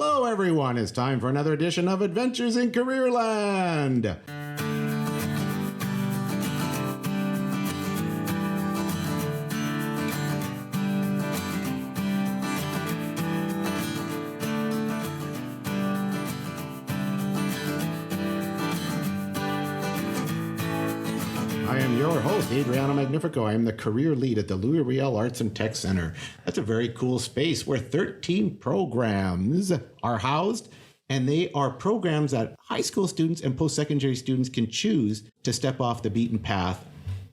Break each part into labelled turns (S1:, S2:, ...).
S1: Hello, everyone. It's time for another edition of Adventures in Careerland. I am your host, Adriano Magnifico. I am the career lead at the Riel Arts and Tech Center. That's a very cool space where 13 programs are housed, and they are programs that high school students and post-secondary students can choose to step off the beaten path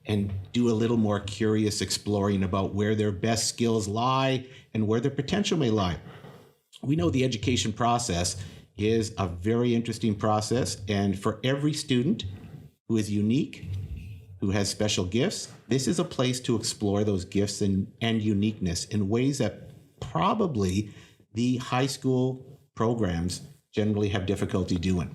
S1: and do a little more curious exploring about where their best skills lie and where their potential may lie. We know the education process is a very interesting process, and for every student who is unique, who has special gifts, this is a place to explore those gifts and uniqueness in ways that probably the high school programs generally have difficulty doing.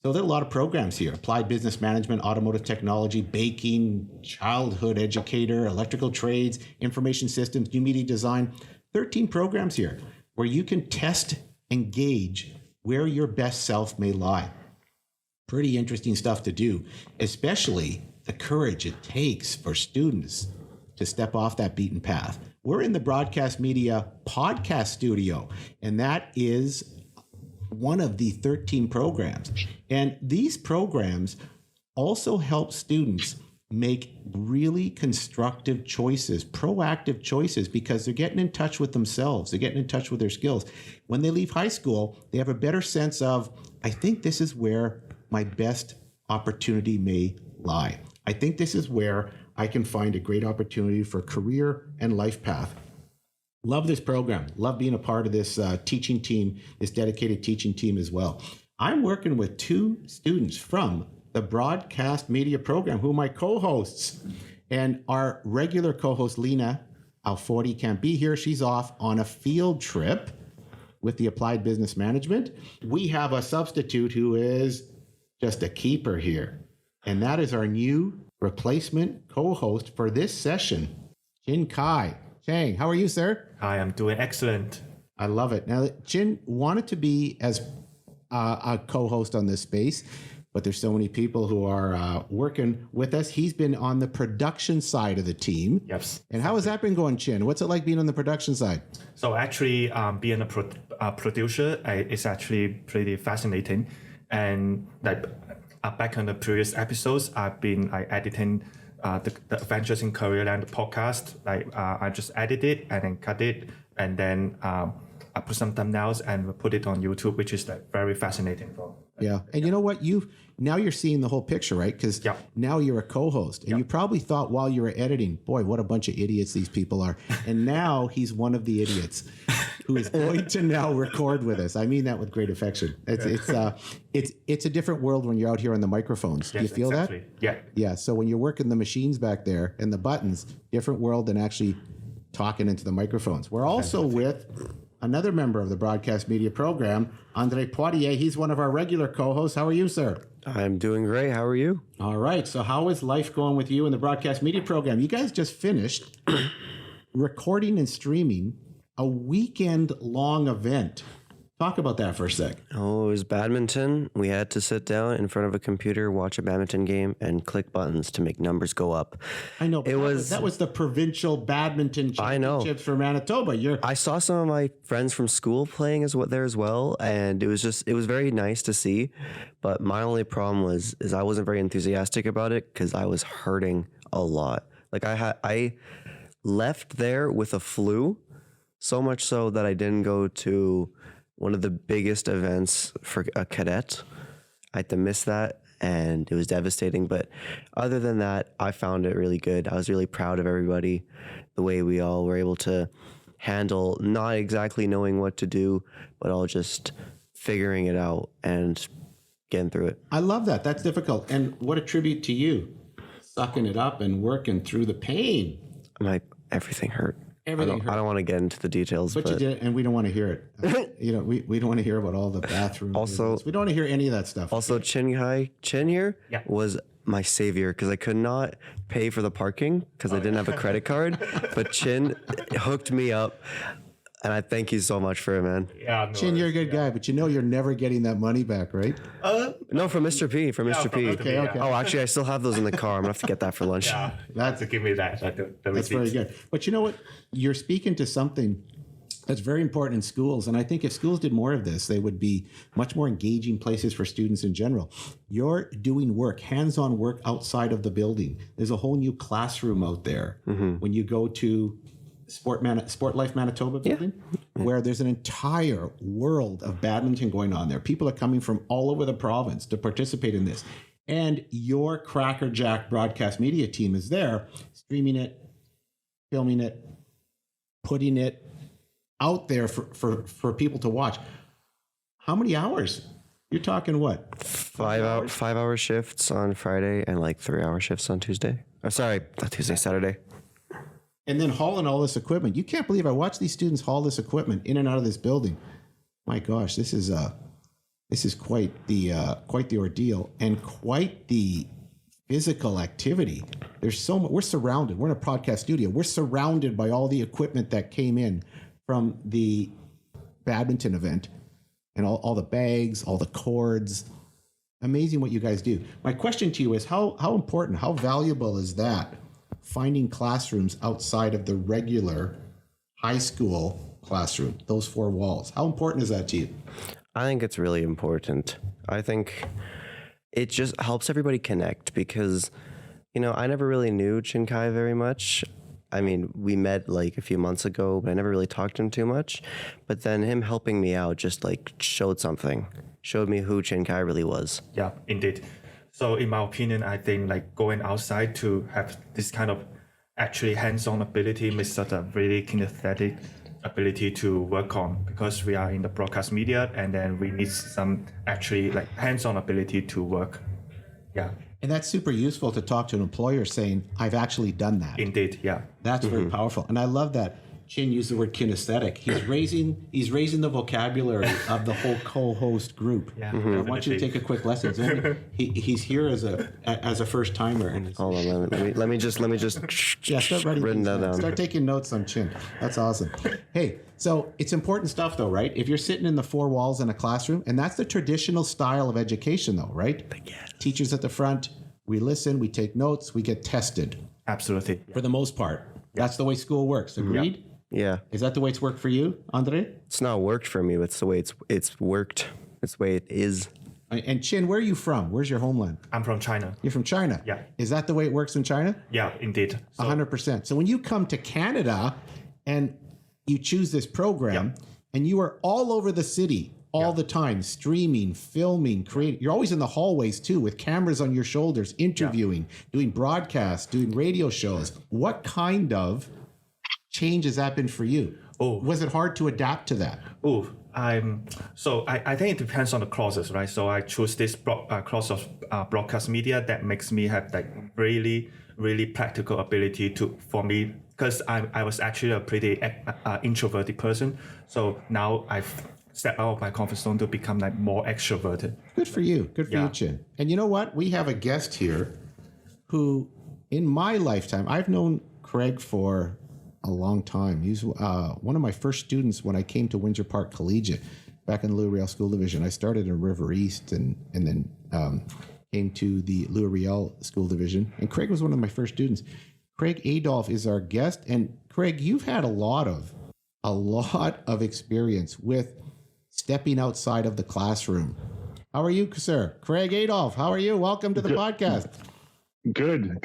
S1: So there are a lot of programs here: applied business management, automotive technology, baking, childhood educator, electrical trades, information systems, new media design. 13 programs here where you can test and gauge where your best self may lie. Pretty interesting stuff to do, especially the courage it takes for students to step off that beaten path. We're in the Broadcast Media podcast studio, and that is one of the 13 programs. And these programs also help students make really constructive choices, proactive choices, because they're getting in touch with themselves. They're getting in touch with their skills. When they leave high school, they have a better sense of, I think this is where my best opportunity may lie. I think this is where I can find a great opportunity for career and life path. Love this program. Love being a part of this teaching team, this dedicated teaching team as well. I'm working with two students from the Broadcast Media program who are my co-hosts. And our regular co-host, Lena Alforti, can't be here. She's off on a field trip with the Applied Business Management. We have a substitute who is just a keeper here. And that is our new replacement co-host for this session, Chin Kai. Chang, how are you, sir?
S2: I am doing excellent.
S1: I love it. Now, Chin wanted to be as a co-host on this space, but there's so many people who are working with us. He's been on the production side of the team.
S2: Yes.
S1: And how has that been going, Chin? What's it like being on the production side?
S2: So actually, being a producer is actually pretty fascinating. And like back on the previous episodes, I've been editing the Adventures in Careerland podcast. I just edit it and then cut it, and then I put some thumbnails and put it on YouTube, which is like very fascinating.
S1: Yeah, and you know what? Now you're seeing the whole picture, right? Because now you're a co-host, and you probably thought while you were editing, boy, what a bunch of idiots these people are. And now he's one of the idiots who is going to now record with us. I mean that with great affection. It's a different world when you're out here on the microphones. Do you feel that? Yeah. So when you're working the machines back there and the buttons, different world than actually talking into the microphones. We're also with another member of the Broadcast Media program, Andre Poitier. He's one of our regular co-hosts. How are you, sir?
S3: I'm doing great. How are you?
S1: All right. So how is life going with you in the Broadcast Media program? You guys just finished recording and streaming a weekend-long event. Talk about that for a sec.
S3: Oh, it was badminton. We had to sit down in front of a computer, watch a badminton game, and click buttons to make numbers go up.
S1: I know. That was the provincial badminton championships for Manitoba.
S3: I saw some of my friends from school playing there as well, and it was very nice to see. But my only problem is I wasn't very enthusiastic about it because I was hurting a lot. Like I left there with a flu, so much so that I didn't go to one of the biggest events for a cadet. I had to miss that, and it was devastating. But other than that, I found it really good. I was really proud of everybody, the way we all were able to handle not exactly knowing what to do, but all just figuring it out and getting through it.
S1: I love that. That's difficult. And what a tribute to you, sucking it up and working through the pain.
S3: Everything hurt. I don't want to get into the details,
S1: but you did, and we don't want to hear it. We don't want to hear about all the bathroom. Also, we don't want to hear any of that stuff.
S3: Also, Chin here was my savior because I could not pay for the parking because I didn't have a credit card. But Chin hooked me up And I thank you so much for it, man.
S2: Yeah, no
S1: Chin, you're a good guy, but you know you're never getting that money back, right?
S3: No, from Mr. P. From Mr. P.
S1: Okay, okay.
S3: Oh, actually, I still have those in the car. I'm gonna have to get that for lunch.
S2: Yeah,
S1: That's-
S2: to give me that.
S1: That's very good. But you know what? You're speaking to something that's very important in schools. And I think if schools did more of this, they would be much more engaging places for students in general. You're doing work, hands-on work outside of the building. There's a whole new classroom out there. When you go to Sport Life Manitoba building, where there's an entire world of badminton going on there. People are coming from all over the province to participate in this. And your Cracker Jack broadcast media team is there, streaming it, filming it, putting it out there for people to watch. How many hours? You're talking what?
S3: 5 hour shifts on Friday and like 3 hour shifts on Tuesday. Oh, sorry, not Tuesday, Saturday.
S1: And then hauling all this equipment. You can't believe I watched these students haul this equipment in and out of this building. My gosh, this is quite the ordeal and quite the physical activity. There's so much. We're surrounded. We're in a podcast studio. We're surrounded by all the equipment that came in from the badminton event, and all the bags, all the cords. Amazing what you guys do. My question to you is how important, how valuable is that, finding classrooms outside of the regular high school classroom, those four walls? How important is that to you?
S3: I think it's really important. I think it just helps everybody connect because, I never really knew Chinkai very much. I mean, we met like a few months ago, but I never really talked to him too much. But then him helping me out just like showed me who Chinkai really was.
S2: Yeah, indeed. So in my opinion, I think like going outside to have this kind of actually hands-on ability makes us a really kinesthetic ability to work on, because we are in the broadcast media and then we need some actually like hands-on ability to work. Yeah.
S1: And that's super useful to talk to an employer saying, I've actually done that.
S2: Indeed, yeah.
S1: That's very powerful. And I love that Chin used the word kinesthetic. He's raising the vocabulary of the whole co-host group.
S2: Yeah,
S1: I want you to take a quick lesson. He's here as a first timer.
S3: Hold on, let me just
S1: Start writing
S3: written that down.
S1: Start taking notes on Chin. That's awesome. Hey, so it's important stuff though, right? If you're sitting in the four walls in a classroom, and that's the traditional style of education though, right? Teachers at the front, we listen, we take notes, we get tested.
S2: Absolutely.
S1: For the most part. That's the way school works. Agreed?
S3: Yeah.
S1: Is that the way it's worked for you, Andre?
S3: It's not worked for me, but it's the way it's worked. It's the way it is.
S1: And Chin, where are you from? Where's your homeland?
S2: I'm from China.
S1: You're from China?
S2: Yeah.
S1: Is that the way it works in China?
S2: Yeah, indeed. So,
S1: 100%. So when you come to Canada and you choose this program and you are all over the city all the time, streaming, filming, creating, you're always in the hallways too with cameras on your shoulders, interviewing, doing broadcasts, doing radio shows. What kind of change has that been for you? Was it hard to adapt to that?
S2: I think it depends on the courses, right? So I choose this course of broadcast media that makes me have like really, really practical ability for me, because I was actually a pretty introverted person. So now I've stepped out of my comfort zone to become like more extroverted.
S1: Good for you. Good for you, Chin. And you know what? We have a guest here who, in my lifetime, I've known Craig for a long time. He's one of my first students when I came to Windsor Park Collegiate back in the Louis Riel School Division. I started in River East and then came to the Louis Riel School Division. And Craig was one of my first students. Craig Adolphe is our guest. And Craig, you've had a lot of experience with stepping outside of the classroom. How are you, sir? Craig Adolphe, how are you? Welcome to the podcast.
S4: Good.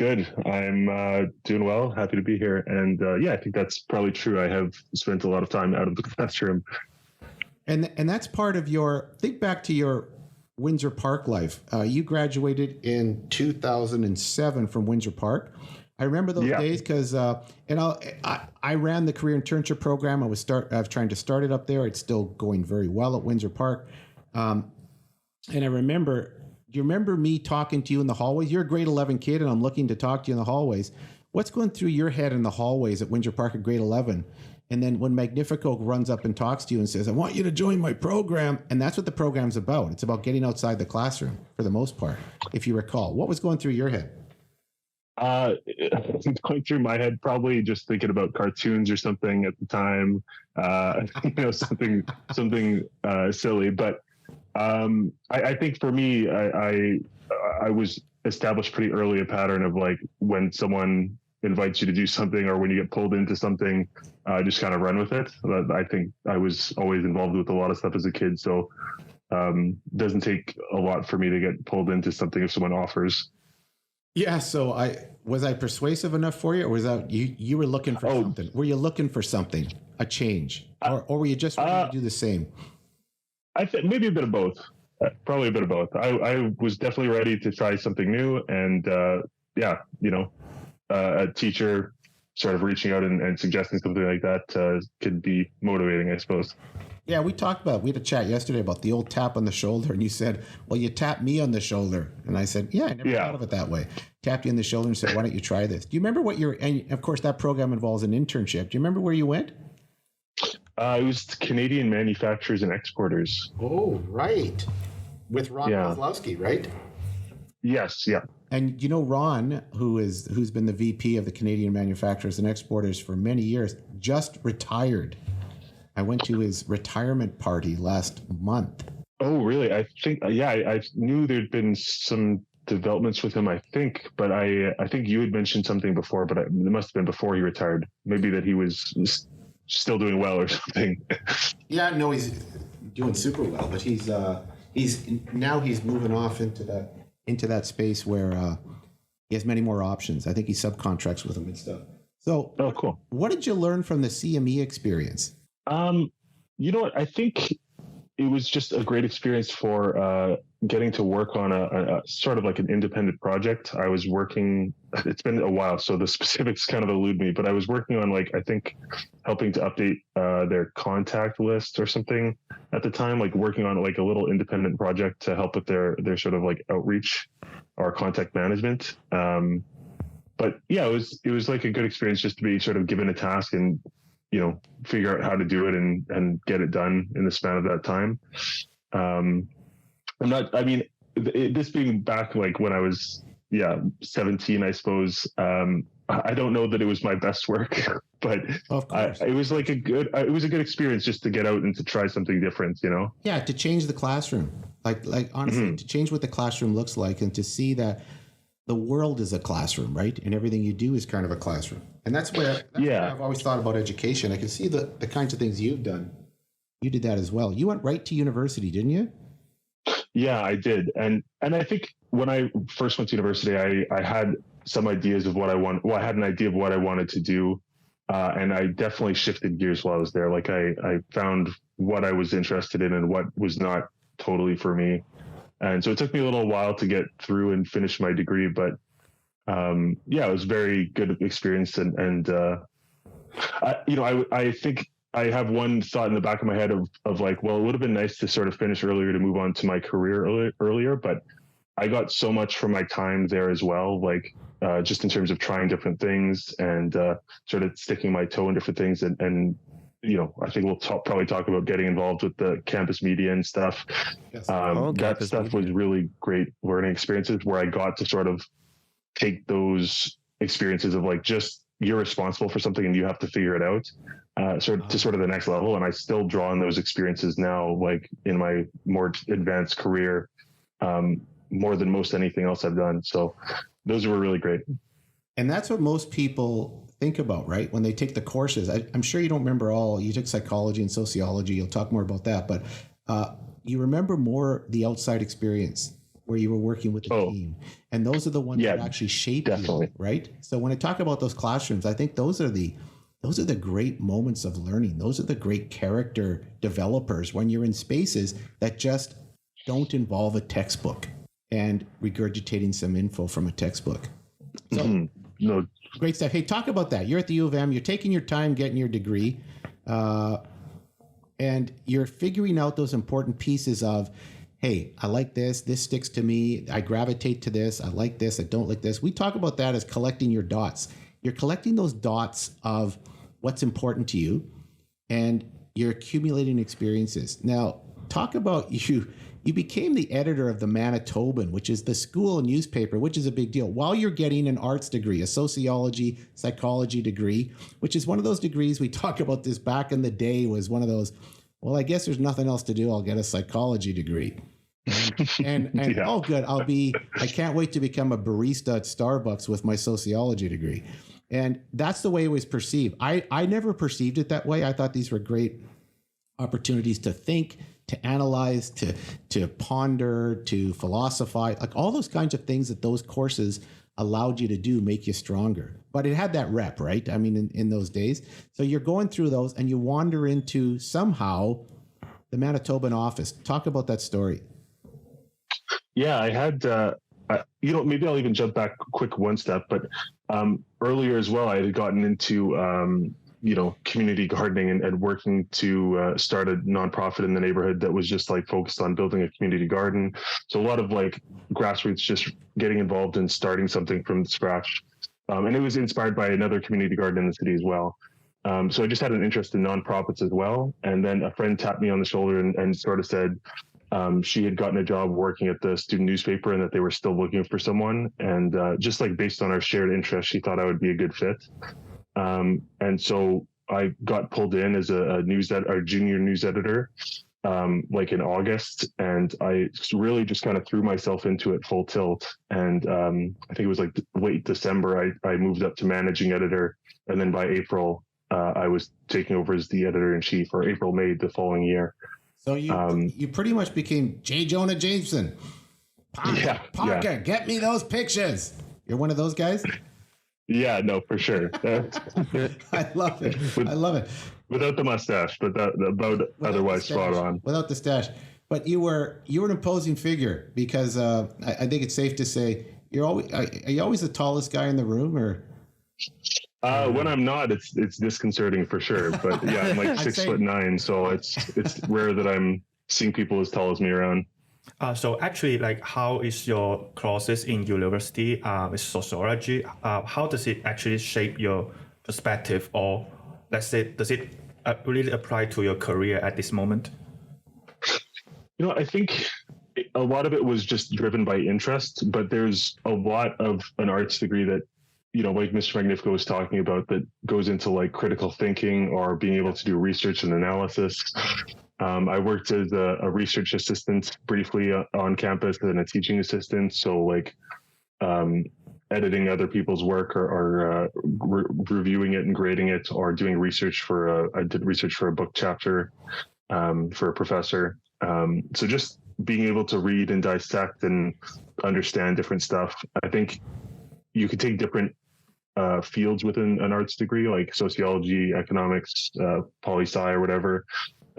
S4: I'm doing well. Happy to be here. And I think that's probably true. I have spent a lot of time out of the classroom.
S1: And that's part of think back to your Windsor Park life. You graduated in 2007 from Windsor Park. I remember those days because, I ran the career internship program. I was trying to start it up there. It's still going very well at Windsor Park. And I remember, do you remember me talking to you in the hallways? You're a grade 11 kid and I'm looking to talk to you in the hallways. What's going through your head in the hallways at Windsor Park at grade 11? And then when Magnifico runs up and talks to you and says, I want you to join my program. And that's what the program's about. It's about getting outside the classroom for the most part, if you recall. What was going through your head?
S4: Uh, going through my head, probably just thinking about cartoons or something at the time, something silly. But I think for me, I was established pretty early a pattern of like when someone invites you to do something or when you get pulled into something, just kind of run with it. I think I was always involved with a lot of stuff as a kid, so doesn't take a lot for me to get pulled into something if someone offers.
S1: Yeah, so was I persuasive enough for you, or was that you were looking for something? Were you looking for something, a change, or were you just ready to do the same?
S4: I think maybe a bit of both. Probably a bit of both. I was definitely ready to try something new, and a teacher sort of reaching out and suggesting something like that could be motivating, I suppose.
S1: Yeah, we had a chat yesterday about the old tap on the shoulder, and you said, well, you tapped me on the shoulder. And I said, yeah, I never thought of it that way. Tapped you on the shoulder and said, why don't you try this? Do you remember and of course that program involves an internship. Do you remember where you went?
S4: It was Canadian Manufacturers and Exporters.
S1: Oh, right. With Ron Kozlowski, right?
S4: Yes, yeah.
S1: And you know Ron, who's been the VP of the Canadian Manufacturers and Exporters for many years, just retired. I went to his retirement party last month.
S4: Oh, really? I think, I knew there'd been some developments with him, I think, but I think you had mentioned something before, but it must have been before he retired. Maybe that he was still doing well or something.
S1: Yeah, no, he's doing super well, but he's moving off into that space where he has many more options. I think he subcontracts with them and stuff. So,
S4: oh, cool. What
S1: did you learn from the CME experience?
S4: You know what? I think it was just a great experience for getting to work on a sort of like an independent project. I was working, it's been a while, so the specifics kind of elude me, but I was working on like, I think helping to update their contact list or something at the time, like working on like a little independent project to help with their sort of like outreach or contact management. But yeah, it was like a good experience just to be sort of given a task and, figure out how to do it and get it done in the span of that time. This being back like when I was 17, I suppose. I don't know that it was my best work, but it was like a good experience just to get out and to try something different,
S1: Yeah, to change the classroom, like honestly, to change what the classroom looks like, and to see that the world is a classroom, right? And everything you do is kind of a classroom. And that's where I've always thought about education. I can see the kinds of things you've done. You did that as well. You went right to university, didn't you?
S4: Yeah, I did. And I think when I first went to university, I had some ideas of what I want. Well, I had an idea of what I wanted to do. And I definitely shifted gears while I was there. Like I found what I was interested in and what was not totally for me. And so it took me a little while to get through and finish my degree, but it was a very good experience. And I think I have one thought in the back of my head of like, well, it would have been nice to sort of finish earlier to move on to my career earlier, but I got so much from my time there as well, like just in terms of trying different things and sort of sticking my toe in different things and I think we'll probably talk about getting involved with the campus media and stuff.
S1: Yes.
S4: That stuff was really great learning experiences where I got to sort of take those experiences of like, just you're responsible for something and you have to figure it out to sort of the next level. And I still draw on those experiences now, like in my more advanced career, more than most anything else I've done. So those were really great.
S1: And that's what most people think about, right? When they take the courses. I'm sure you don't remember all. You took psychology and sociology. You'll talk more about that. But you remember more the outside experience where you were working with the team. And those are the ones that actually shape you, right? So when I talk about those classrooms, I think those are the great moments of learning. Those are the great character developers when you're in spaces that just don't involve a textbook and regurgitating some info from a textbook. So,
S4: no.
S1: Great stuff. Hey, talk about that. You're at the U of M. You're taking your time getting your degree, and you're figuring out those important pieces of, hey, I like this. This sticks to me. I gravitate to this. I like this. I don't like this. We talk about that as collecting your dots. You're collecting those dots of what's important to you, and you're accumulating experiences. Now, talk about you. You became the editor of the Manitoban, which is the school newspaper, which is a big deal, while you're getting an arts degree, a sociology, psychology degree, which is one of those degrees we talk about this back in the day was one of those, well, I guess there's nothing else to do. I'll get a psychology degree. And yeah. Oh, good. I can't wait to become a barista at Starbucks with my sociology degree. And that's the way it was perceived. I never perceived it that way. I thought these were great opportunities to think, to analyze, to ponder, to philosophize, like all those kinds of things that those courses allowed you to do make you stronger. But it had that rep, right? I mean, in those days. So you're going through those and you wander into somehow the Manitoban office. Talk about that story.
S4: Yeah, I had, maybe I'll even jump back quick one step, but earlier as well, I had gotten into, community gardening and working to start a nonprofit in the neighborhood that was just like focused on building a community garden. So a lot of like grassroots, just getting involved in starting something from scratch. And it was inspired by another community garden in the city as well. So I just had an interest in nonprofits as well. And then a friend tapped me on the shoulder and sort of said she had gotten a job working at the student newspaper and that they were still looking for someone. And just like based on our shared interest, she thought I would be a good fit. And so I got pulled in as a junior news editor, like in August, and I really just kind of threw myself into it full tilt. And I think it was like late December, I moved up to managing editor. And then by April, I was taking over as the editor in chief, or April, May the following year.
S1: So you pretty much became J. Jonah Jameson. Parker, get me those pictures. You're one of those guys?
S4: Yeah, no, for sure.
S1: I love it. I love it.
S4: Without the mustache, but otherwise spot on.
S1: Without the stash. But you were an imposing figure because I think it's safe to say are you always the tallest guy in the room, or?
S4: When I'm not, it's disconcerting for sure. But yeah, I'm like 6'9", so it's rare that I'm seeing people as tall as me around.
S2: So actually, like, how is your courses in university with sociology? How does it actually shape your perspective, or let's say, does it really apply to your career at this moment?
S4: I think a lot of it was just driven by interest, but there's a lot of an arts degree that, like Mr. Magnifico was talking about, that goes into like critical thinking or being able to do research and analysis. I worked as a research assistant briefly on campus and a teaching assistant. So like editing other people's work or reviewing it and grading it, or doing research I did research for a book chapter for a professor. So just being able to read and dissect and understand different stuff. I think you could take different fields within an arts degree, like sociology, economics, poli-sci or whatever.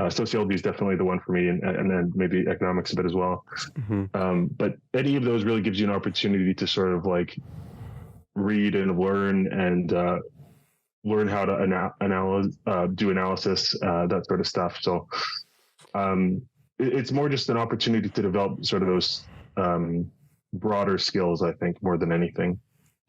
S4: Sociology is definitely the one for me, and then maybe economics a bit as well. Mm-hmm. But any of those really gives you an opportunity to sort of like read and learn and learn how to do analysis, that sort of stuff. So it's more just an opportunity to develop sort of those broader skills, I think, more than anything.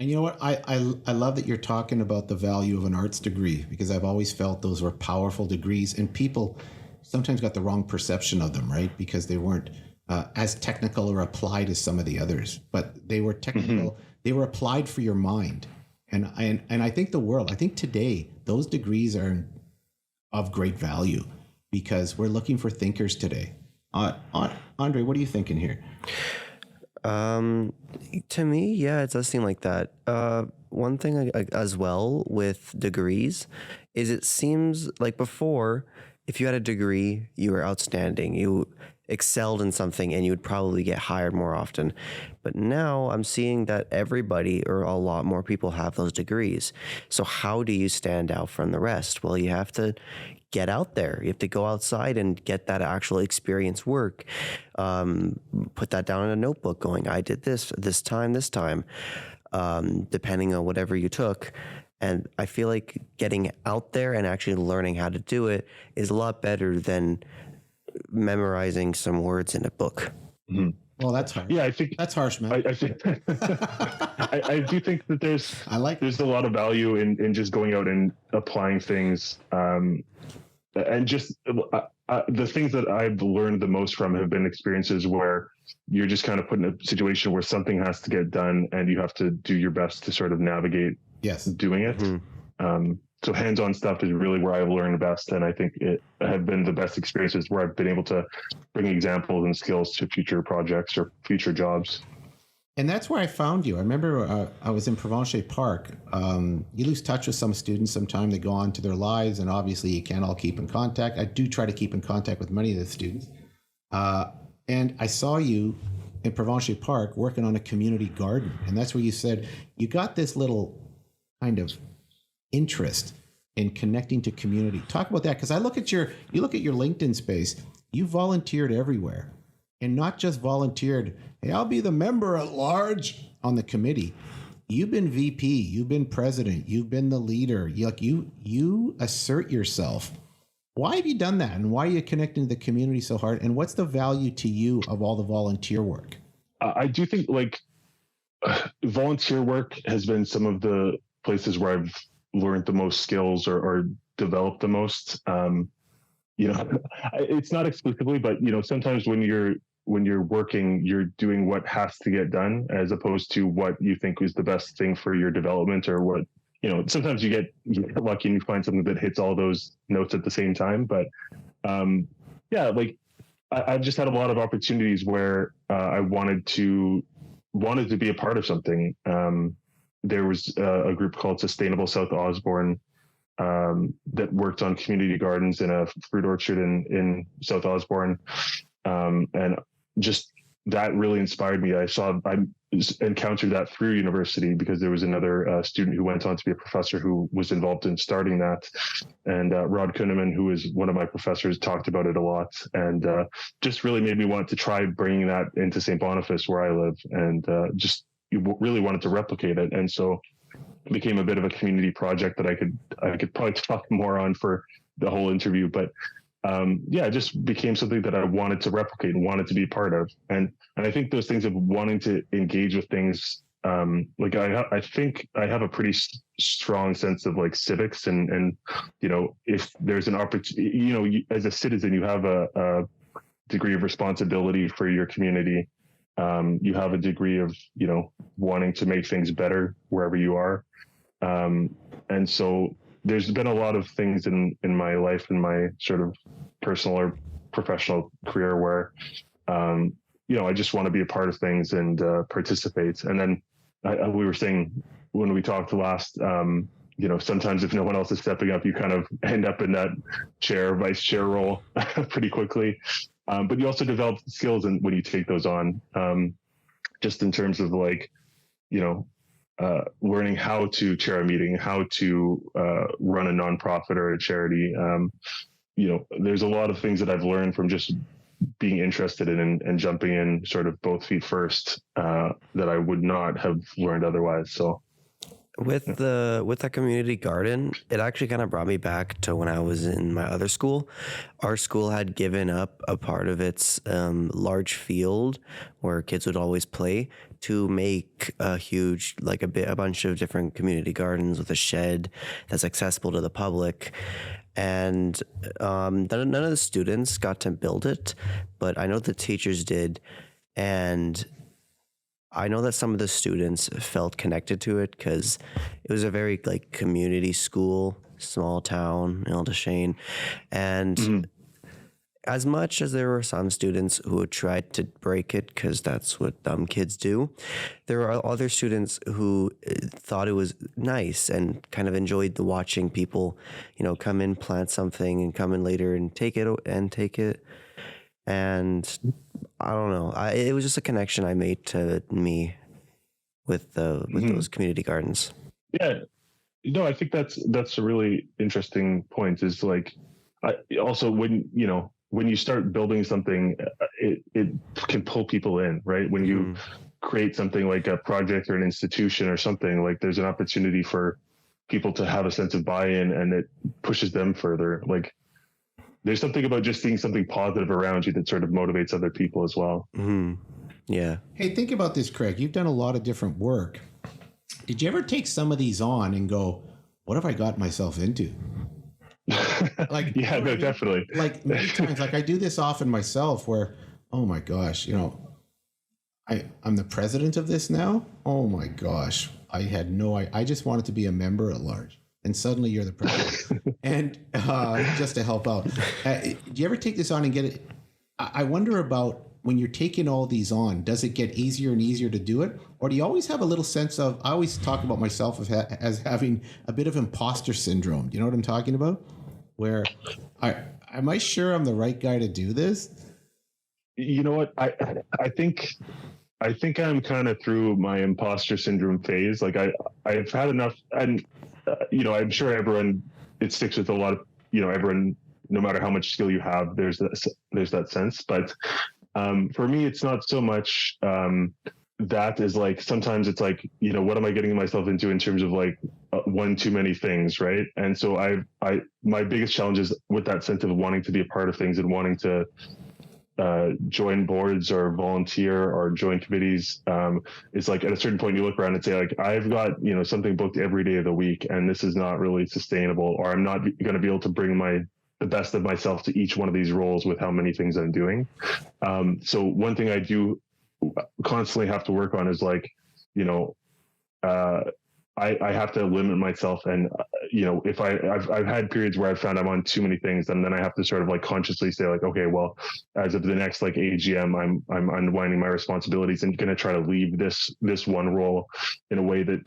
S1: And you know what? I love that you're talking about the value of an arts degree, because I've always felt those were powerful degrees, and people sometimes got the wrong perception of them, right? Because they weren't as technical or applied as some of the others, but they were technical. Mm-hmm. They were applied for your mind. And I think I think today, those degrees are of great value because we're looking for thinkers today. Andre, what are you thinking here?
S3: To me, yeah, it does seem like that. One thing as well with degrees is it seems like before, if you had a degree, you were outstanding. You excelled in something and you would probably get hired more often. But now I'm seeing that everybody, or a lot more people, have those degrees. So how do you stand out from the rest? Well, you have to get out there. You have to go outside and get that actual experience work. Put that down in a notebook going, I did this time, depending on whatever you took. And I feel like getting out there and actually learning how to do it is a lot better than memorizing some words in a book.
S4: Mm-hmm.
S1: Well, that's harsh.
S4: Yeah, I think
S1: that's harsh, man.
S4: I think I do think that there's a lot of value in just going out and applying things. and just the things that I've learned the most from have been experiences where you're just kind of put in a situation where something has to get done and you have to do your best to sort of navigate doing it. So hands-on stuff is really where I've learned best. And I think it have been the best experiences where I've been able to bring examples and skills to future projects or future jobs.
S1: And that's where I found you. I remember I was in Provencher Park. You lose touch with some students sometime. They go on to their lives, and obviously you can't all keep in contact. I do try to keep in contact with many of the students. And I saw you in Provencher Park working on a community garden. And that's where you said you got this little kind of interest in connecting to community. Talk about that, because you look at your LinkedIn space, you volunteered everywhere. And not just volunteered, hey, I'll be the member at large on the committee. You've been VP, you've been president, you've been the leader. You assert yourself. Why have you done that? And why are you connecting to the community so hard? And what's the value to you of all the volunteer work?
S4: I do think volunteer work has been some of the places where I've learned the most skills or developed the most. It's not exclusively, but sometimes when you're working, you're doing what has to get done as opposed to what you think is the best thing for your development, or what, sometimes you get lucky and you find something that hits all those notes at the same time. But I've just had a lot of opportunities where I wanted to be a part of something. There was a group called Sustainable South Osborne that worked on community gardens in a fruit orchard in South Osborne. And just that really inspired me. I encountered that through university because there was another student who went on to be a professor who was involved in starting that. And Rod Kunneman, who is one of my professors, talked about it a lot, and just really made me want to try bringing that into St. Boniface, where I live, and just really wanted to replicate it. And so it became a bit of a community project that I could probably talk more on for the whole interview, but it just became something that I wanted to replicate and wanted to be part of. And I think those things of wanting to engage with things, I think I have a pretty strong sense of civics, and if there's an opportunity, as a citizen, you have a degree of responsibility for your community. You have a degree of, wanting to make things better wherever you are. And so there's been a lot of things in my life, in my sort of personal or professional career where, I just want to be a part of things and participate. And then we were saying when we talked last, sometimes if no one else is stepping up, you kind of end up in that vice chair role pretty quickly. But you also develop skills when you take those on, just in terms of learning how to chair a meeting, how to run a nonprofit or a charity. There's a lot of things that I've learned from just being interested in and jumping in sort of both feet first that I would not have learned otherwise. So
S3: with that community garden, it actually kind of brought me back to when I was in my other school. Our school had given up a part of its large field where kids would always play to make a huge, a bunch of different community gardens with a shed that's accessible to the public. And none of the students got to build it, but I know the teachers did. And I know that some of the students felt connected to it because it was a very community school, small town, Deschênes. And as much as there were some students who tried to break it because that's what dumb kids do, there are other students who thought it was nice and kind of enjoyed the watching people, come in, plant something, and come in later and take it. And I don't know. It was just a connection I made to me with those community gardens.
S4: Yeah, I think that's a really interesting point. Is also when you start building something, it can pull people in, right? When you create something like a project or an institution or something, there's an opportunity for people to have a sense of buy-in, and it pushes them further. There's something about just seeing something positive around you that sort of motivates other people as well.
S3: Mm-hmm. Yeah.
S1: Hey, think about this, Craig. You've done a lot of different work. Did you ever take some of these on and go, what have I got myself into? Like,
S4: yeah, no, definitely.
S1: Like many times, like I do this often myself where, oh my gosh, I'm the president of this now. Oh my gosh. I just wanted to be a member at large. And suddenly you're the president. And just to help out, do you ever take this on and get it? I wonder about when you're taking all these on, does it get easier and easier to do it? Or do you always have a little sense of, I always talk about myself as having a bit of imposter syndrome. Do you know what I'm talking about? Where am I sure I'm the right guy to do this?
S4: You know what? I think I'm kind of through my imposter syndrome phase. Like I've had enough, and I'm sure everyone, it sticks with a lot of, everyone, no matter how much skill you have, there's that sense. But for me, it's not so much that is like, sometimes it's like, what am I getting myself into in terms of like one too many things, right? And so my biggest challenge is with that sense of wanting to be a part of things and wanting to join boards or volunteer or join committees. It's like at a certain point you look around and say like, I've got, something booked every day of the week and this is not really sustainable, or I'm not going to be able to bring the best of myself to each one of these roles with how many things I'm doing. So one thing I do constantly have to work on is like, I have to limit myself, and if I've had periods where I've found I'm on too many things, and then I have to sort of like consciously say like, okay, well, as of the next like AGM, I'm unwinding my responsibilities and going to try to leave this one role in a way that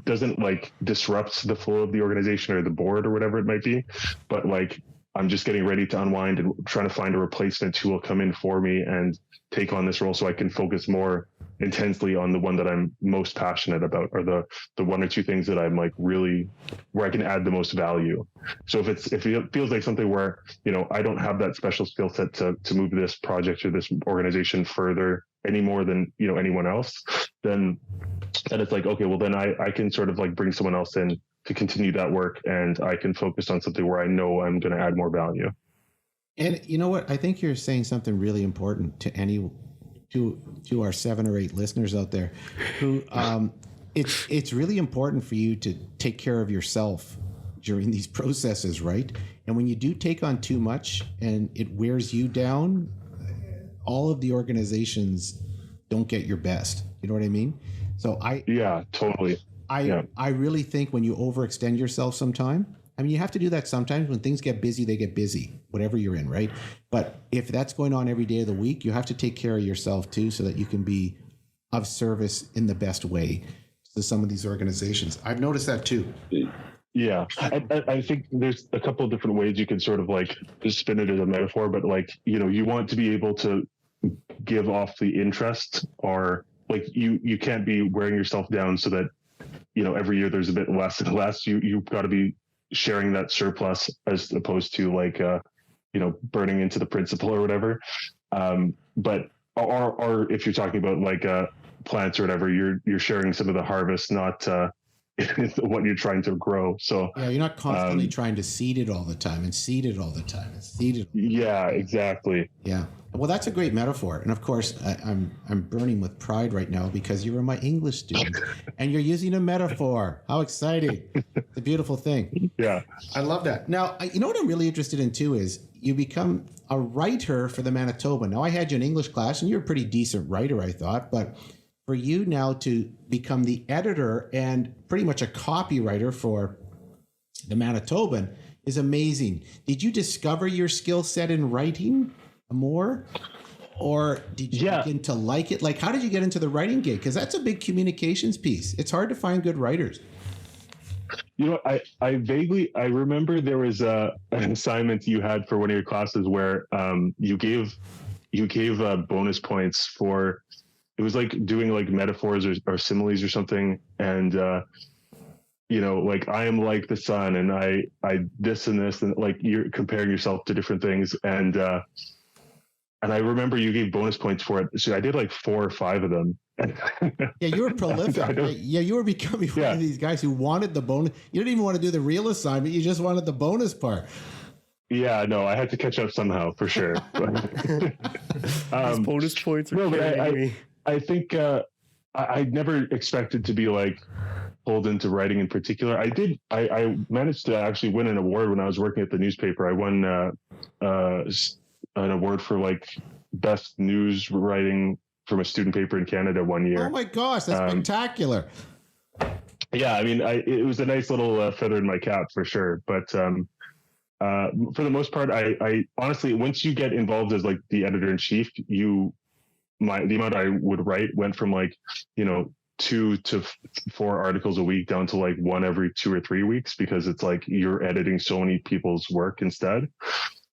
S4: doesn't like disrupt the flow of the organization or the board or whatever it might be, but like I'm just getting ready to unwind and trying to find a replacement who will come in for me and take on this role so I can focus more intensely on the one that I'm most passionate about, or the one or two things that I'm like really where I can add the most value. So if it feels like something where, I don't have that special skill set to move this project or this organization further any more than, anyone else, then it's like, okay, well then I can sort of like bring someone else in to continue that work, and I can focus on something where I know I'm going to add more value.
S1: And you know what? I think you're saying something really important to our 7 or 8 listeners out there who it's really important for you to take care of yourself during these processes, right? And when you do take on too much and it wears you down, all of the organizations don't get your best. You know what I mean? So
S4: yeah, totally.
S1: I really think when you overextend yourself sometime, I mean, you have to do that sometimes. When things get busy, they get busy, whatever you're in, right? But if that's going on every day of the week, you have to take care of yourself too, so that you can be of service in the best way to some of these organizations. I've noticed that too.
S4: Yeah, I think there's a couple of different ways you can sort of like spin it as a metaphor, but like, you want to be able to give off the interest, or like you can't be wearing yourself down so that, every year there's a bit less and less. You've got to be sharing that surplus as opposed to like, burning into the principal or whatever. But or if you're talking about like plants or whatever, you're sharing some of the harvest, not what you're trying to grow. So
S1: yeah, you're not constantly trying to seed it all the time and seed it all the time and seed it.
S4: Yeah, exactly.
S1: Yeah. Well, that's a great metaphor. And of course, I'm burning with pride right now because you were my English student and you're using a metaphor. How exciting. It's a beautiful thing.
S4: Yeah.
S1: I love that. Now, you know what I'm really interested in too is you become a writer for the Manitoban. Now, I had you in English class and you're a pretty decent writer, I thought, but for you now to become the editor and pretty much a copywriter for the Manitoban is amazing. Did you discover your skill set in writing more, or did you begin to like it? Like, how did you get into the writing gig? Because that's a big communications piece. It's hard to find good writers.
S4: I vaguely remember there was an assignment you had for one of your classes where you gave bonus points for, it was like doing like metaphors or similes or something, and like I am like the sun, and I this and this, and like you're comparing yourself to different things, and I remember you gave bonus points for it. So I did like 4 or 5 of them.
S1: Yeah, you were prolific. Right? Yeah, you were becoming one of these guys who wanted the bonus. You didn't even want to do the real assignment. You just wanted the bonus part.
S4: Yeah, no, I had to catch up somehow for sure.
S3: These bonus points are
S4: but I think I never expected to be like pulled into writing in particular. I managed to actually win an award when I was working at the newspaper. I won an award for like best news writing from a student paper in Canada one year.
S1: Oh my gosh, that's spectacular.
S4: Yeah, I mean, it was a nice little feather in my cap for sure. But for the most part, I honestly, once you get involved as like the editor in chief, the amount I would write went from like, 2 to 4 articles a week down to like 1 every 2 or 3 weeks, because it's like you're editing so many people's work instead.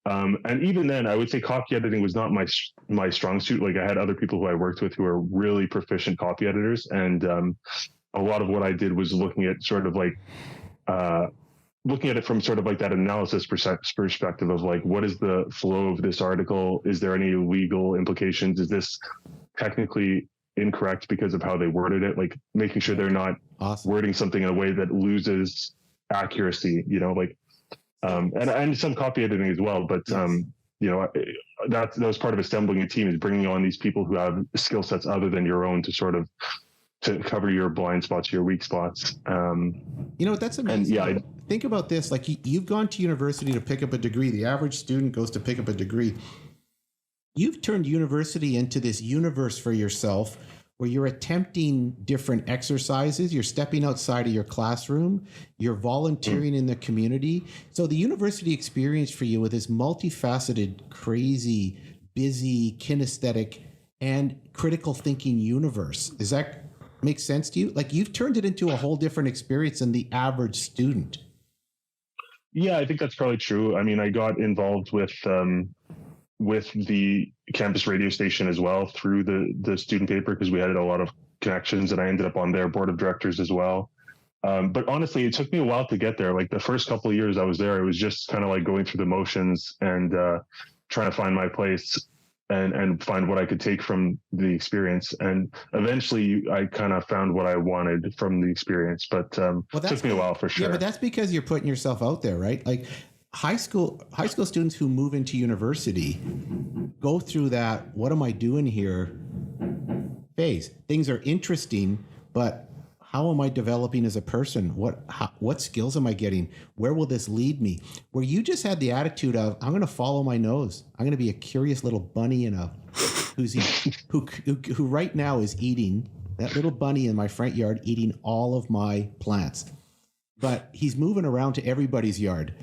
S4: And even then, I would say copy editing was not my strong suit. Like I had other people who I worked with who are really proficient copy editors, and a lot of what I did was looking at sort of like looking at it from sort of like that analysis perspective of like, what is the flow of this article? Is there any legal implications? Is this technically incorrect because of how they worded it? Like making sure they're not wording something in a way that loses accuracy, and some copy editing as well. But, that was part of assembling a team, is bringing on these people who have skill sets other than your own to cover your blind spots, your weak spots.
S1: That's amazing. And think about this. Like you've gone to university to pick up a degree. The average student goes to pick up a degree. You've turned university into this universe for yourself where you're attempting different exercises. You're stepping outside of your classroom. You're volunteering in the community. So the university experience for you with this multifaceted, crazy, busy, kinesthetic, and critical thinking universe, does that make sense to you? Like you've turned it into a whole different experience than the average student.
S4: Yeah, I think that's probably true. I mean, I got involved with the campus radio station as well through the student paper, because we had a lot of connections, and I ended up on their board of directors as well. But honestly, it took me a while to get there. Like the first couple of years I was there, it was just kind of like going through the motions and trying to find my place and find what I could take from the experience. And eventually I kind of found what I wanted from the experience, but it took me a while for sure.
S1: Yeah, but that's because you're putting yourself out there, right? Like high school students who move into university go through that, what am I doing here phase. Things are interesting, but how am I developing as a person? What skills am I getting? Where will this lead me? Where you just had the attitude of, I'm going to follow my nose. I'm going to be a curious little bunny who right now is eating, that little bunny in my front yard, eating all of my plants. But he's moving around to everybody's yard.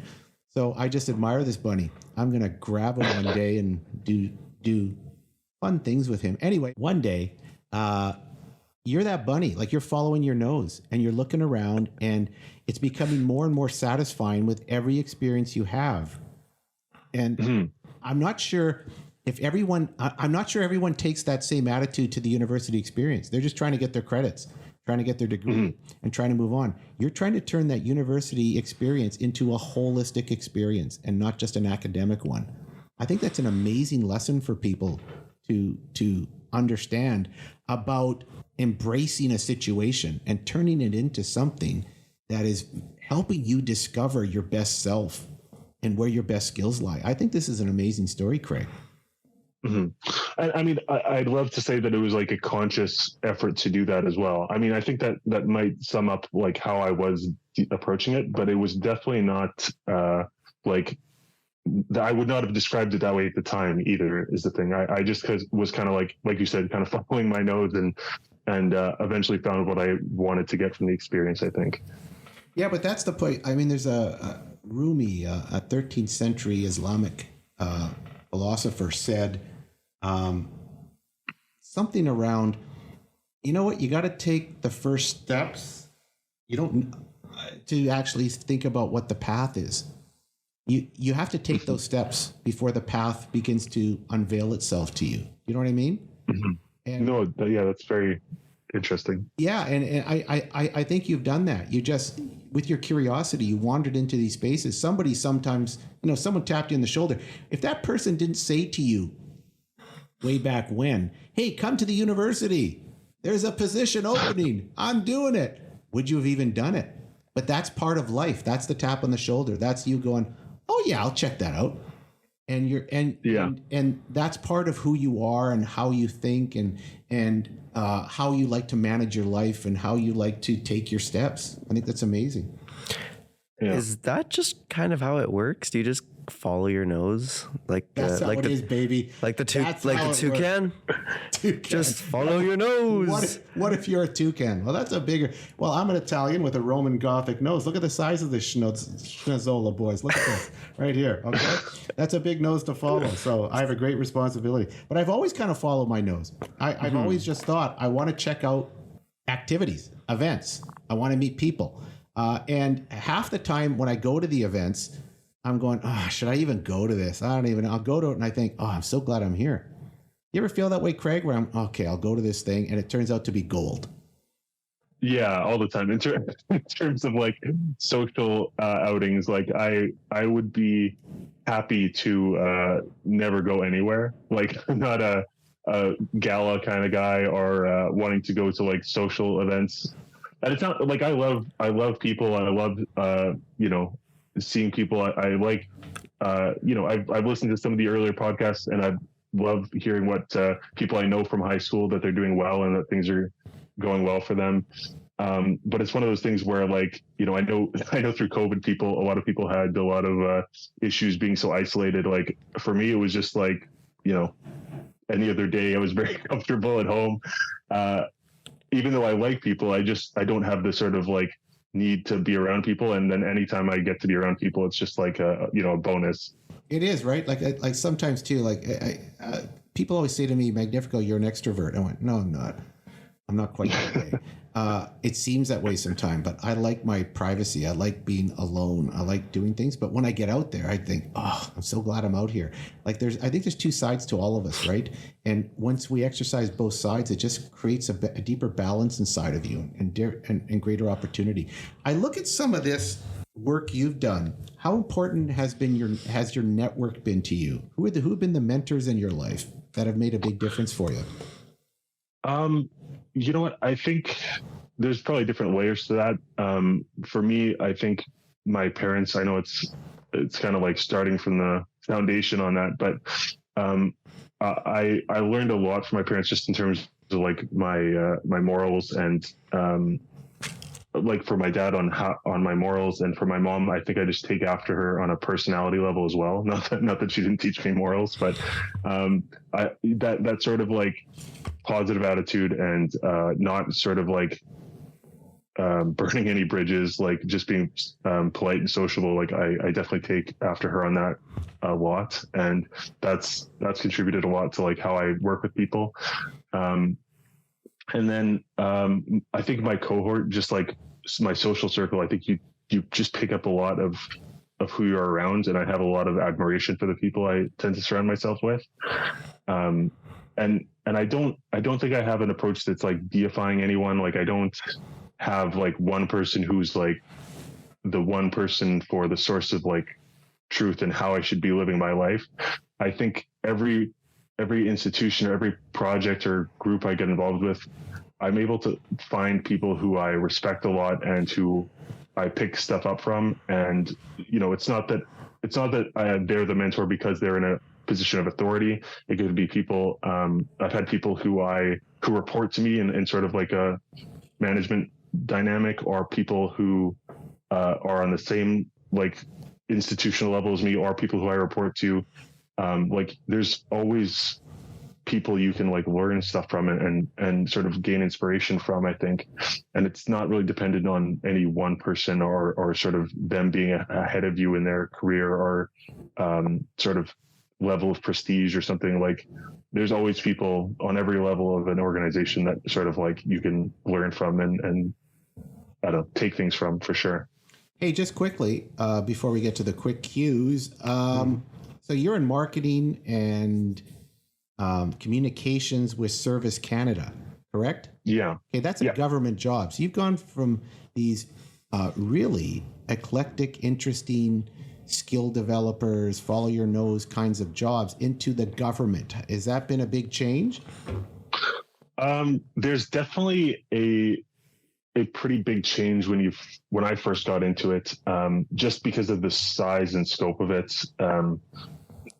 S1: So I just admire this bunny. I'm going to grab him one day and do fun things with him. Anyway, one day, you're that bunny, like you're following your nose and you're looking around, and it's becoming more and more satisfying with every experience you have. And I'm not sure everyone takes that same attitude to the university experience. They're just trying to get their credits, trying to get their degree and trying to move on. You're trying to turn that university experience into a holistic experience and not just an academic one. I think that's an amazing lesson for people to understand about embracing a situation and turning it into something that is helping you discover your best self and where your best skills lie. I think this is an amazing story, Craig.
S4: I mean, I'd love to say that it was like a conscious effort to do that as well. I mean, I think that might sum up like how I was approaching it, but it was definitely not like I would not have described it that way at the time either, is the thing. I just was kind of like you said, kind of following my nose and eventually found what I wanted to get from the experience, I think.
S1: Yeah, but that's the point. I mean, there's a Rumi, a 13th century Islamic philosopher, said something around, you know what, you got to take the first steps. You don't to actually think about what the path is. You have to take those steps before the path begins to unveil itself to you. You know what I mean? And,
S4: yeah, that's very interesting.
S1: Yeah, and I think you've done that. You just, with your curiosity, you wandered into these spaces. Someone tapped you on the shoulder. If that person didn't say to you way back when, hey, come to the university, there's a position opening, I'm doing it, would you have even done it? But that's part of life. That's the tap on the shoulder. That's you going, oh yeah, I'll check that out. and you're and that's part of who you are and how you think and how you like to manage your life and how you like to take your steps. I think that's amazing.
S3: Yeah. Is that just kind of how it works? Do you just follow your nose
S1: that's how it is, baby?
S3: Like the toucan? Just follow your nose.
S1: What if you're a toucan? Well, that's a bigger. Well, I'm an Italian with a Roman Gothic nose. Look at the size of this schnozzola, boys. Look at this right here. Okay, that's a big nose to follow. So I have a great responsibility. But I've always kind of followed my nose. I've always just thought I want to check out activities, events. I want to meet people. And half the time when I go to the events, I'm going, should I even go to this? I don't even know. I'll go to it and I think, I'm so glad I'm here. You ever feel that way, Craig, where I'll go to this thing and it turns out to be gold?
S4: Yeah, all the time. In terms of like social outings, like I would be happy to never go anywhere. Like I'm not a gala kind of guy or wanting to go to like social events. And it's not like I love people and I love seeing people. I like I've listened to some of the earlier podcasts and I've loved hearing what people I know from high school that they're doing well and that things are going well for them. But it's one of those things where like, I know through COVID a lot of people had a lot of issues being so isolated. Like for me, it was just like, any other day I was very comfortable at home. Even though I like people, I don't have this sort of like need to be around people. And then anytime I get to be around people, it's just like a bonus. It
S1: is, right? Like sometimes too, like people always say to me, Magnifico, you're an extrovert. I went, no, I'm not. I'm not quite that way. It seems that way sometimes, but I like my privacy. I like being alone. I like doing things. But when I get out there, I think, I'm so glad I'm out here. Like I think there's two sides to all of us, right? And once we exercise both sides, it just creates a deeper balance inside of you and greater opportunity. I look at some of this work you've done. How important has your network been to you? Who have been the mentors in your life that have made a big difference for you?
S4: You know what? I think there's probably different layers to that. For me, I think my parents, I know it's kind of like starting from the foundation on that, but I learned a lot from my parents just in terms of like my morals and like for my dad on my morals, and for my mom, I think I just take after her on a personality level as well. Not that she didn't teach me morals, but that sort of like positive attitude and not sort of like burning any bridges, like just being polite and sociable. Like I definitely take after her on that a lot, and that's contributed a lot to like how I work with people. And then I think my cohort, just like my social circle, I think you just pick up a lot of who you're around, and I have a lot of admiration for the people I tend to surround myself with. And I don't think I have an approach that's like deifying anyone. Like I don't have like one person who's like the one person for the source of like truth and how I should be living my life. I think every institution or every project or group I get involved with, I'm able to find people who I respect a lot and who I pick stuff up from. And, it's not that they're the mentor because they're in a position of authority. It could be people, I've had people who report to me in sort of like a management dynamic, or people who are on the same like institutional level as me, or people who I report to. Like there's always people you can like learn stuff from and sort of gain inspiration from, I think. And it's not really dependent on any one person or sort of them being ahead of you in their career or sort of level of prestige or something. Like there's always people on every level of an organization that sort of like you can learn from and I don't know, take things from, for sure.
S1: Hey, just quickly, before we get to the quick cues, so you're in marketing and communications with Service Canada, correct?
S4: Yeah.
S1: Okay, that's a government job. So you've gone from these really eclectic, interesting skill developers, follow your nose kinds of jobs into the government. Has that been a big change?
S4: There's definitely a pretty big change when I first got into it, just because of the size and scope of it.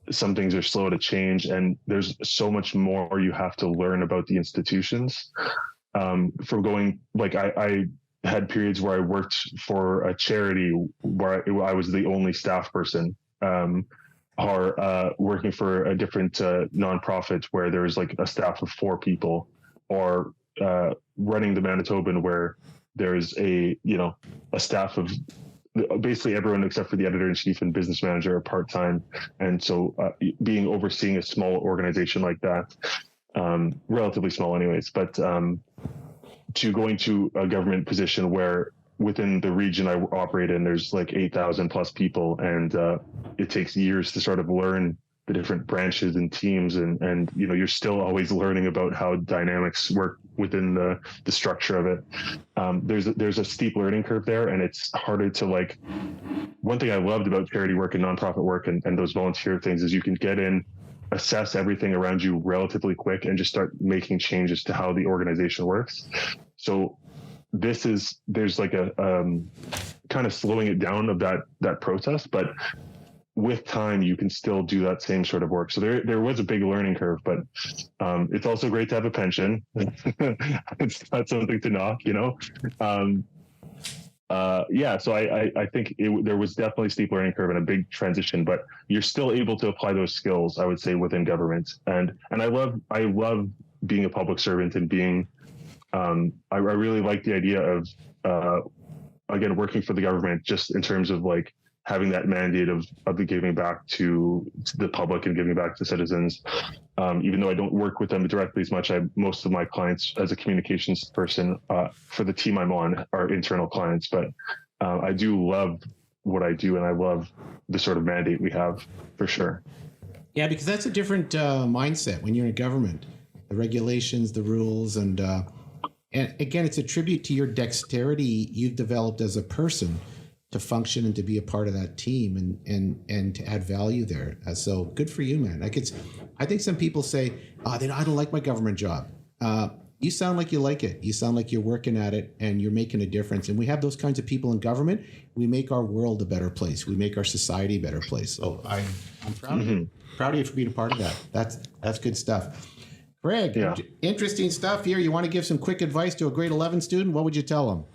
S4: some things are slow to change, and there's so much more you have to learn about the institutions. From going, like I had periods where I worked for a charity where I was the only staff person, or working for a different nonprofit where there's like a staff of 4 people, or running the Manitoban where there's a staff of basically everyone except for the editor-in-chief and business manager are part-time. And so being overseeing a small organization like that, relatively small anyways, but to going to a government position where within the region I operate in, there's like 8,000 plus people, and it takes years to sort of learn the different branches and teams, and you're still always learning about how dynamics work within the structure of it. There's a steep learning curve there, and it's harder to like. One thing I loved about charity work and nonprofit work and those volunteer things is you can get in, assess everything around you relatively quick, and just start making changes to how the organization works. So there's like a kind of slowing it down of that process, but with time you can still do that same sort of work. So there was a big learning curve, but it's also great to have a pension. It's not something to knock, so I think there was definitely a steep learning curve and a big transition, but you're still able to apply those skills, I would say, within government. And I love being a public servant and being I really like the idea of again working for the government, just in terms of like having that mandate of the giving back to the public and giving back to citizens. Even though I don't work with them directly as much, most of my clients as a communications person for the team I'm on are internal clients, but I do love what I do, and I love the sort of mandate we have, for sure.
S1: Yeah, because that's a different mindset when you're in government. The regulations, the rules, and again, it's a tribute to your dexterity you've developed as a person to function and to be a part of that team and to add value there. So good for you, man. I think some people say, I don't like my government job. You sound like you like it. You sound like you're working at it and you're making a difference. And we have those kinds of people in government. We make our world a better place. We make our society a better place. So I'm proud of you. Proud of you for being a part of that. That's good stuff. Craig, interesting stuff here. You want to give some quick advice to a grade 11 student? What would you tell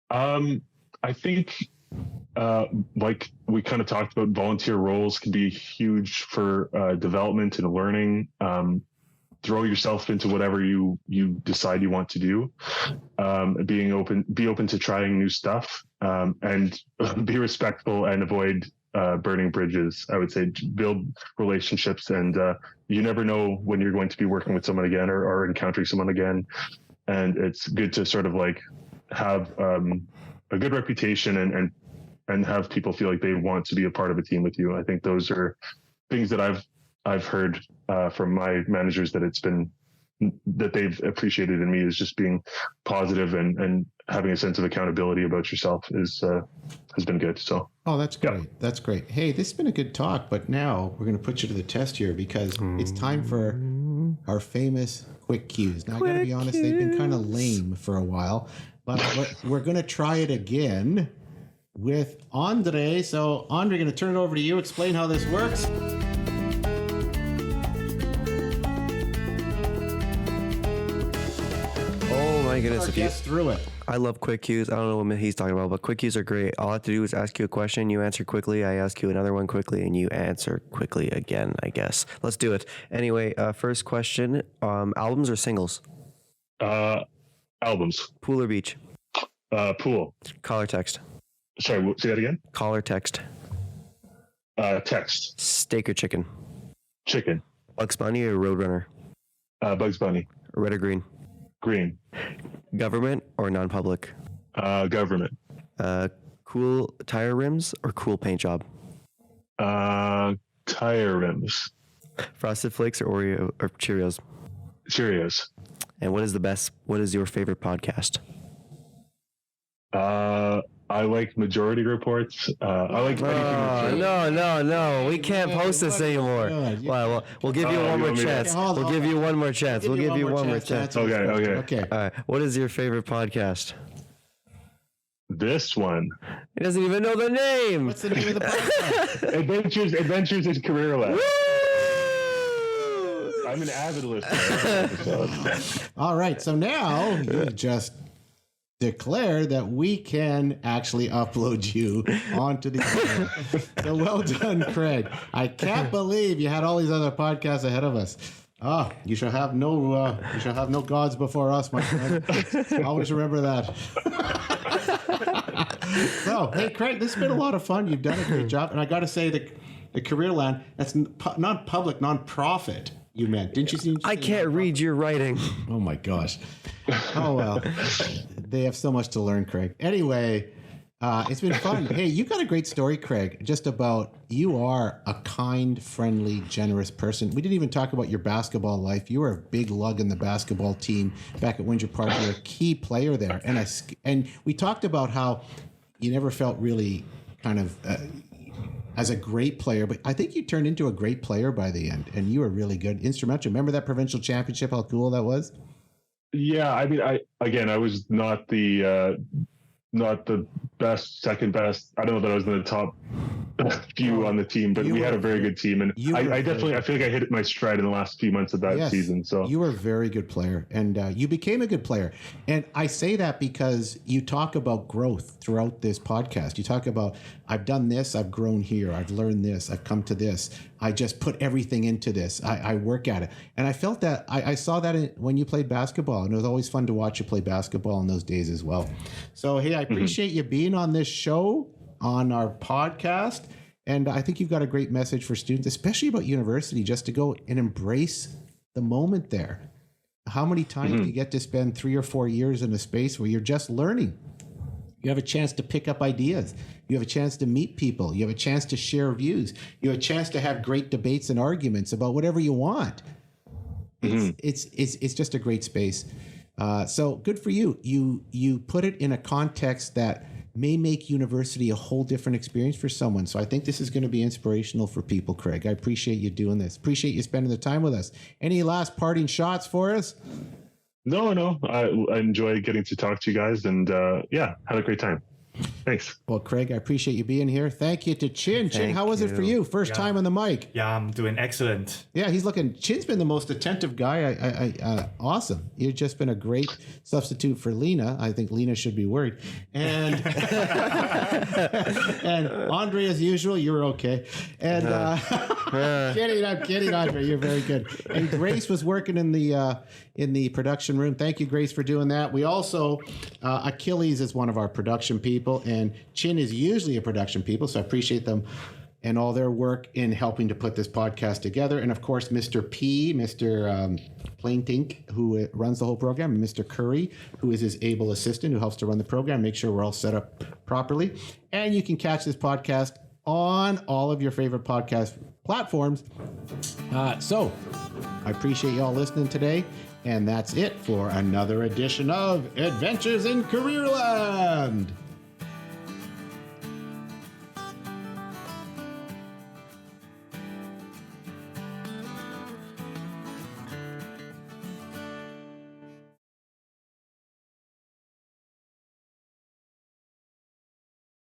S1: them?
S4: I think, like we kind of talked about, volunteer roles can be huge for development and learning. Throw yourself into whatever you decide you want to do. Be open to trying new stuff, and be respectful and avoid burning bridges. I would say build relationships, and you never know when you're going to be working with someone again or encountering someone again. And it's good to sort of like have a good reputation and have people feel like they want to be a part of a team with you. I think those are things that I've heard from my managers that they've appreciated in me, is just being positive and having a sense of accountability about yourself has been good. So.
S1: Oh, that's great. Yeah. That's great. Hey, this has been a good talk, but now we're going to put you to the test here because it's time for our famous quick cues. Now, I got to be honest, they've been kind of lame for a while, but we're going to try it again with Andre. So, Andre, going to turn it over to you. Explain how this works.
S3: Oh my goodness!
S1: If you through it.
S3: I love quick cues. I don't know what he's talking about, but quick cues are great. All I have to do is ask you a question, you answer quickly. I ask you another one quickly, and you answer quickly again, I guess. Let's do it. Anyway, first question, albums or singles?
S4: Albums.
S3: Pool or beach?
S4: Pool.
S3: Call or text?
S4: Sorry, say that again?
S3: Call or text?
S4: Text.
S3: Steak or chicken?
S4: Chicken.
S3: Bugs Bunny or Roadrunner?
S4: Bugs Bunny.
S3: Red or green?
S4: Green.
S3: Government or non-public?
S4: Government.
S3: Cool tire rims or cool paint job?
S4: Tire rims.
S3: Frosted Flakes or Oreo or Cheerios?
S4: Cheerios.
S3: And what is your favorite podcast?
S4: I like Majority Reports. I like anything.
S3: No. We can't post this anymore. Well, we'll give you one more chance. We'll give you one more chance. We'll give you one more chance.
S4: Okay.
S3: All right. What is your favorite podcast?
S4: This one.
S3: He doesn't even know the name.
S1: What's the name of the podcast?
S4: Adventures in Careerland.
S3: Woo!
S4: I'm an avid listener.
S1: All right. So now you just declare that we can actually upload you onto the internet. So well done, Craig. I can't believe you had all these other podcasts ahead of us. Ah, you shall have no gods before us, my friend. Always remember that. So, hey, Craig, this has been a lot of fun. You've done a great job, and I got to say the Careerland, that's not public, non-profit. You meant, didn't you see?
S3: I can't read your writing.
S1: Oh my gosh. Oh well. They have so much to learn, Craig. Anyway, it's been fun. Hey, you got a great story, Craig, just about you are a kind, friendly, generous person. We didn't even talk about your basketball life. You were a big lug in the basketball team back at Windsor Park. You're a key player there. And we talked about how you never felt really kind of as a great player, but I think you turned into a great player by the end, and you were really good, instrumental. Remember that provincial championship? How cool that was!
S4: Yeah, I mean, I was not the best, second best. I don't know that I was in the top few on the team, but we had a very good team, and I definitely, I feel like I hit my stride in the last few months of that season. So
S1: you were a very good player, and you became a good player. And I say that because you talk about growth throughout this podcast. You talk about, I've done this, I've grown here, I've learned this, I've come to this. I just put everything into this. I work at it. And I felt that, I saw that when you played basketball, and it was always fun to watch you play basketball in those days as well. So, hey, I appreciate you being on this show, on our podcast. And I think you've got a great message for students, especially about university, just to go and embrace the moment there. How many times do you get to spend 3 or 4 years in a space where you're just learning? You have a chance to pick up ideas. You have a chance to meet people. You have a chance to share views. You have a chance to have great debates and arguments about whatever you want. It's just a great space. So good for you. You put it in a context that may make university a whole different experience for someone. So I think this is going to be inspirational for people, Craig. I appreciate you doing this. Appreciate you spending the time with us. Any last parting shots for us?
S4: No. I enjoyed getting to talk to you guys, and had a great time. Thanks.
S1: Well, Craig, I appreciate you being here. Thank you to Chin. Chin, how was it for you? First time on the mic.
S2: Yeah, I'm doing excellent.
S1: Yeah, he's looking. Chin's been the most attentive guy. Awesome. You've just been a great substitute for Lena. I think Lena should be worried. And and Andre, as usual, you were okay. And I'm kidding, Andre. You're very good. And Grace was working in the production room. Thank you, Grace, for doing that. We also Achilles is one of our production people, and Chin is usually a production people, so I appreciate them and all their work in helping to put this podcast together. And of course, Mr. P, Mr. Plaintink, who runs the whole program, and Mr. Curry, who is his able assistant, who helps to run the program, make sure we're all set up properly. And you can catch this podcast on all of your favorite podcast platforms. So I appreciate you all listening today. And that's it for another edition of Adventures in Careerland.